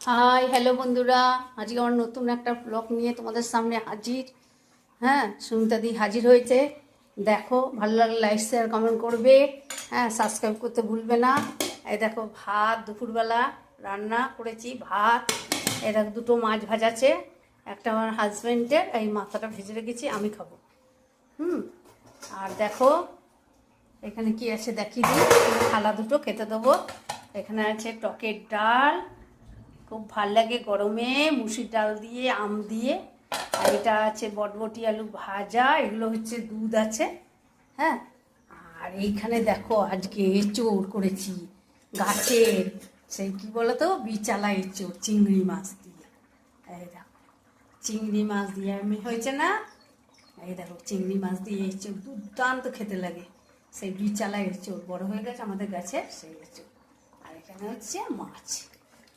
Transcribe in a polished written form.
Hi hello বন্ধুরা, আজকে আমার নতুন একটা ব্লগ নিয়ে তোমাদের সামনে হাজির। হ্যাঁ, সুমিতাদি হাজির হয়েছে। দেখো, ভালো লাগলে লাইক শেয়ার কমেন্ট করবে। হ্যাঁ, সাবস্ক্রাইব করতে ভুলবে না। এই দেখো, ভাত দুপুরবেলা রান্না করেছি। ভাত, এই দেখো দুটো মাছ ভাজাছে, একটা আমার হাজব্যান্ডের, এই মাথাটা ভেজে রেখেছি, আমি খাবো। আর দেখো এখানে কি আছে দেখিয়ে দিই, থালা দুটো খেতে দেবো। এখানে আছে টকের ডাল, খুব ভাল লাগে গরমে, মুসুর ডাল দিয়ে, আম দিয়ে। আর এটা আছে বটবটি আলু ভাজা, এগুলো হচ্ছে দুধ আছে। হ্যাঁ, আর এইখানে দেখো আজকে এঁচোড় করেছি গাছের, সেই কী বলো তো, বিচালা এঁচোড়, চিংড়ি মাছ দিয়ে। এই দেখো, চিংড়ি মাছ দিয়ে আমি হয়েছে না, এই দেখো চিংড়ি মাছ দিয়ে এঁচোড় দুর্দান্ত খেতে লাগে। সেই বিচালা এঁচোড় বড় হয়ে গেছে আমাদের গাছে, সেই এঁচোড়। আর এখানে হচ্ছে মাছ।